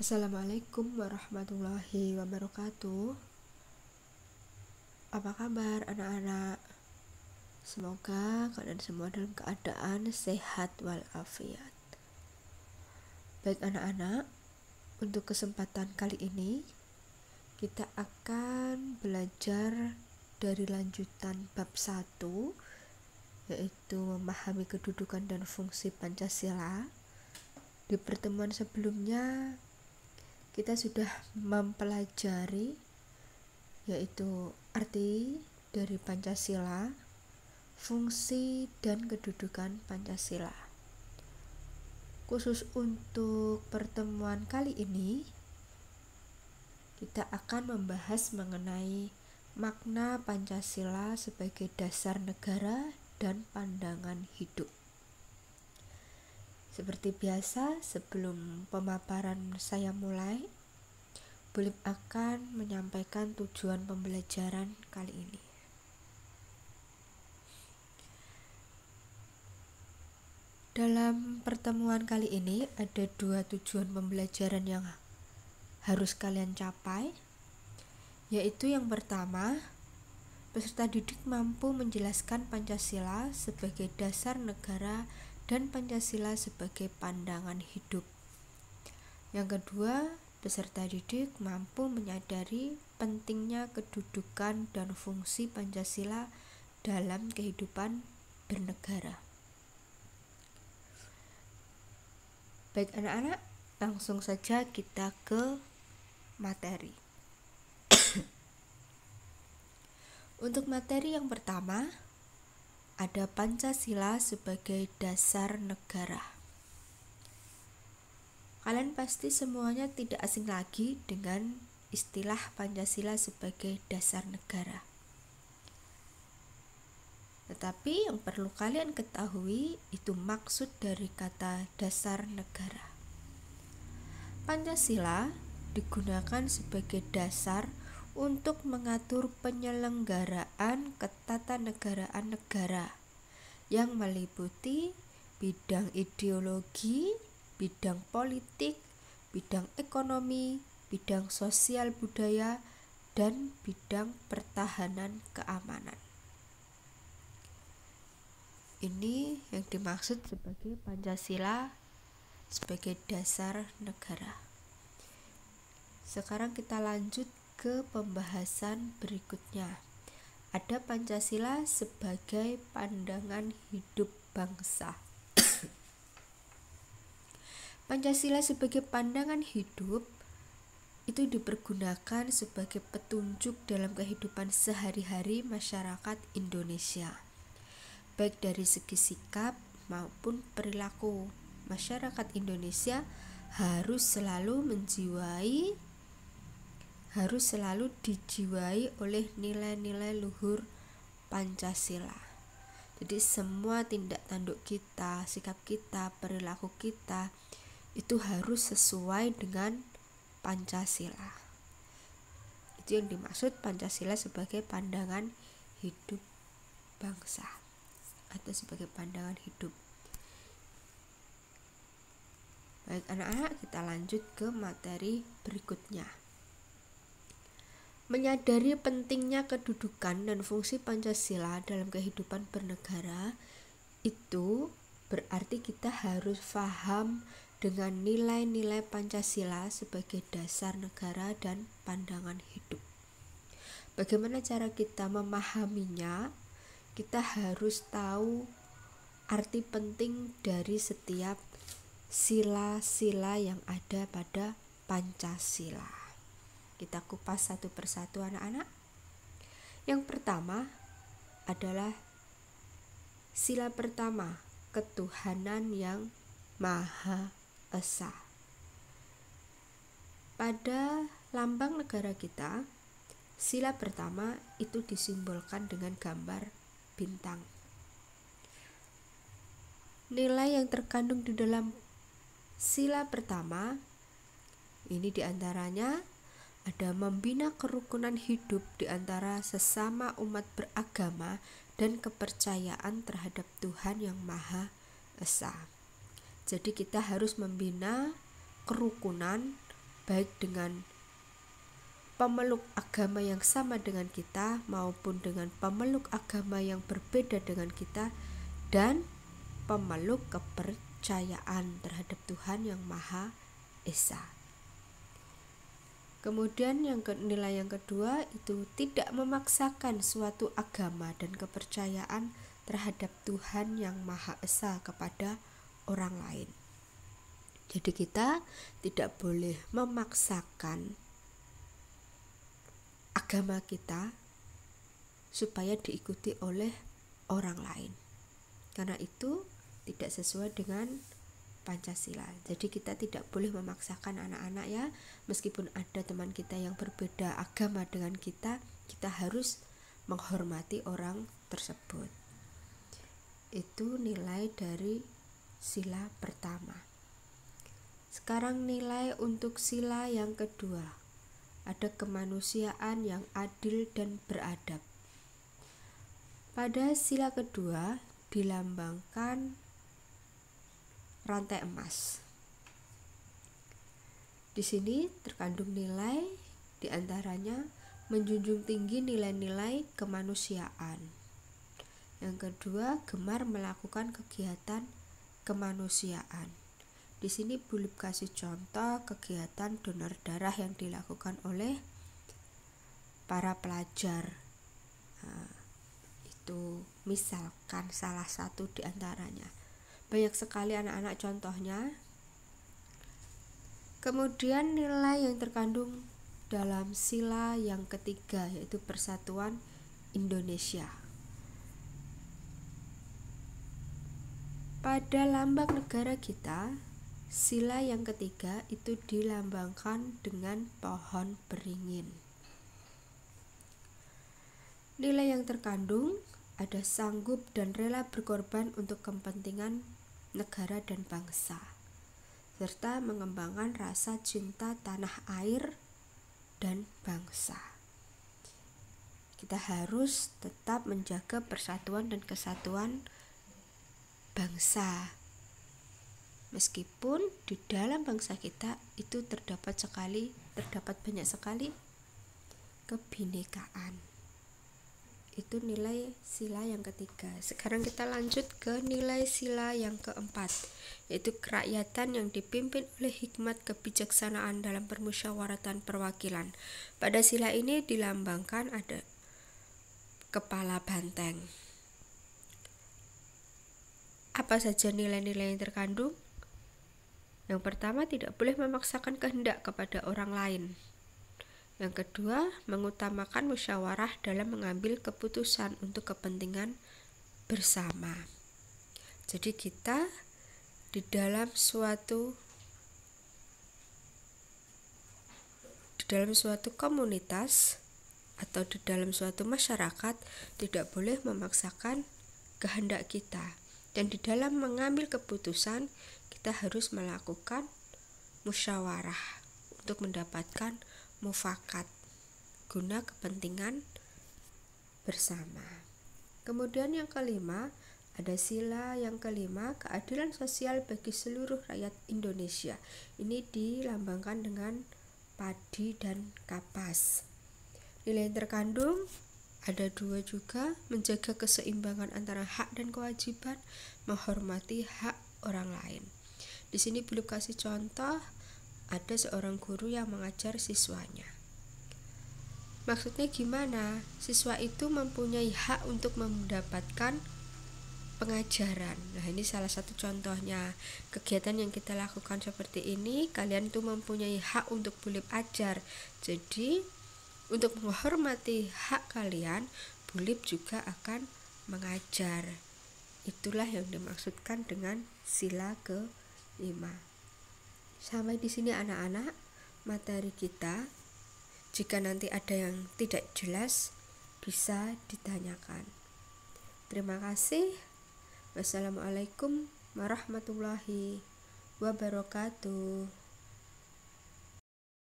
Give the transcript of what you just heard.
Assalamualaikum warahmatullahi wabarakatuh. Apa kabar anak-anak? Semoga kalian semua dalam keadaan sehat walafiat. Baik anak-anak, untuk kesempatan kali ini kita akan belajar dari lanjutan bab 1, yaitu memahami kedudukan dan fungsi Pancasila. Di pertemuan sebelumnya kita sudah mempelajari yaitu arti dari Pancasila, fungsi dan kedudukan Pancasila. Khusus untuk pertemuan kali ini, kita akan membahas mengenai makna Pancasila sebagai dasar negara dan pandangan hidup. Seperti biasa, sebelum pemaparan saya mulai, Bulim akan menyampaikan tujuan pembelajaran kali ini. Dalam pertemuan kali ini ada 2 tujuan pembelajaran yang harus kalian capai, yaitu yang pertama, peserta didik mampu menjelaskan Pancasila sebagai dasar negara dan Pancasila sebagai pandangan hidup. Yang kedua, peserta didik mampu menyadari pentingnya kedudukan dan fungsi Pancasila dalam kehidupan bernegara. Baik anak-anak, langsung saja kita ke materi. Untuk materi yang pertama, ada Pancasila sebagai dasar negara. Kalian pasti semuanya tidak asing lagi dengan istilah Pancasila sebagai dasar negara. Tetapi yang perlu kalian ketahui itu maksud dari kata dasar negara. Pancasila digunakan sebagai dasar untuk mengatur penyelenggaraan ketatanegaraan negara yang meliputi bidang ideologi, bidang politik, bidang ekonomi, bidang sosial budaya, dan bidang pertahanan keamanan. Ini yang dimaksud sebagai Pancasila sebagai dasar negara. Sekarang kita lanjut ke pembahasan berikutnya. Ada Pancasila sebagai pandangan hidup bangsa. Pancasila sebagai pandangan hidup itu dipergunakan sebagai petunjuk dalam kehidupan sehari-hari masyarakat Indonesia, baik dari segi sikap maupun perilaku. Masyarakat Indonesia harus selalu dijiwai oleh nilai-nilai luhur Pancasila. Jadi semua tindak tanduk kita, sikap kita, perilaku kita itu harus sesuai dengan Pancasila. Itu yang dimaksud Pancasila sebagai pandangan hidup bangsa atau sebagai pandangan hidup. Baik anak-anak, kita lanjut ke materi berikutnya. Menyadari pentingnya kedudukan dan fungsi Pancasila dalam kehidupan bernegara itu berarti kita harus paham dengan nilai-nilai Pancasila sebagai dasar negara dan pandangan hidup. Bagaimana cara kita memahaminya? Kita harus tahu arti penting dari setiap sila-sila yang ada pada Pancasila. Kita kupas satu persatu anak-anak. Yang pertama adalah sila pertama, ketuhanan yang Maha Esa. Pada lambang negara kita, sila pertama itu disimbolkan dengan gambar bintang. Nilai yang terkandung di dalam sila pertama ini diantaranya ada membina kerukunan hidup di antara sesama umat beragama dan kepercayaan terhadap Tuhan yang Maha Esa. Jadi kita harus membina kerukunan baik dengan pemeluk agama yang sama dengan kita maupun dengan pemeluk agama yang berbeda dengan kita, dan pemeluk kepercayaan terhadap Tuhan yang Maha Esa. Kemudian nilai yang kedua itu tidak memaksakan suatu agama dan kepercayaan terhadap Tuhan yang Maha Esa kepada orang lain. Jadi kita tidak boleh memaksakan agama kita supaya diikuti oleh orang lain, karena itu tidak sesuai dengan Pancasila. Jadi kita tidak boleh memaksakan anak-anak ya, meskipun ada teman kita yang berbeda agama dengan kita harus menghormati orang tersebut. Itu nilai dari sila pertama. Sekarang nilai untuk sila yang kedua. Ada kemanusiaan yang adil dan beradab. Pada sila kedua dilambangkan rantai emas. Di sini terkandung nilai, diantaranya menjunjung tinggi nilai-nilai kemanusiaan. Yang kedua, gemar melakukan kegiatan kemanusiaan. Di sini Bulip kasih contoh kegiatan donor darah yang dilakukan oleh para pelajar. Itu misalkan salah satu di antaranya. Banyak sekali anak-anak contohnya. Kemudian nilai yang terkandung dalam sila yang ketiga yaitu Persatuan Indonesia. Pada lambang negara kita, sila yang ketiga itu dilambangkan dengan pohon beringin. Nilai yang terkandung ada sanggup dan rela berkorban untuk kepentingan negara dan bangsa, serta mengembangkan rasa cinta tanah air dan bangsa. Kita harus tetap menjaga persatuan dan kesatuan bangsa, meskipun di dalam bangsa kita itu terdapat banyak sekali kebinekaan. Itu nilai sila yang ketiga. Sekarang kita lanjut ke nilai sila yang keempat, yaitu kerakyatan yang dipimpin oleh hikmat kebijaksanaan dalam permusyawaratan perwakilan. Pada sila ini dilambangkan ada kepala banteng. Apa saja nilai-nilai yang terkandung? Yang pertama, tidak boleh memaksakan kehendak kepada orang lain. Yang kedua, mengutamakan musyawarah dalam mengambil keputusan untuk kepentingan bersama. Jadi kita di dalam suatu komunitas atau di dalam suatu masyarakat tidak boleh memaksakan kehendak kita. Dan di dalam mengambil keputusan kita harus melakukan musyawarah untuk mendapatkan mufakat guna kepentingan bersama. Kemudian yang kelima, ada sila yang kelima, keadilan sosial bagi seluruh rakyat Indonesia. Ini dilambangkan dengan padi dan kapas. Nilai yang terkandung ada dua juga, menjaga keseimbangan antara hak dan kewajiban, menghormati hak orang lain. Di sini belum kasih contoh, ada seorang guru yang mengajar siswanya. Maksudnya gimana? Siswa itu mempunyai hak untuk mendapatkan pengajaran. Nah, ini salah satu contohnya. Kegiatan yang kita lakukan seperti ini, kalian tuh mempunyai hak untuk boleh ajar. Jadi, untuk menghormati hak kalian, Bulip juga akan mengajar. Itulah yang dimaksudkan dengan sila ke-5. Sampai di sini anak-anak materi kita. Jika nanti ada yang tidak jelas bisa ditanyakan. Terima kasih. Wassalamualaikum warahmatullahi wabarakatuh.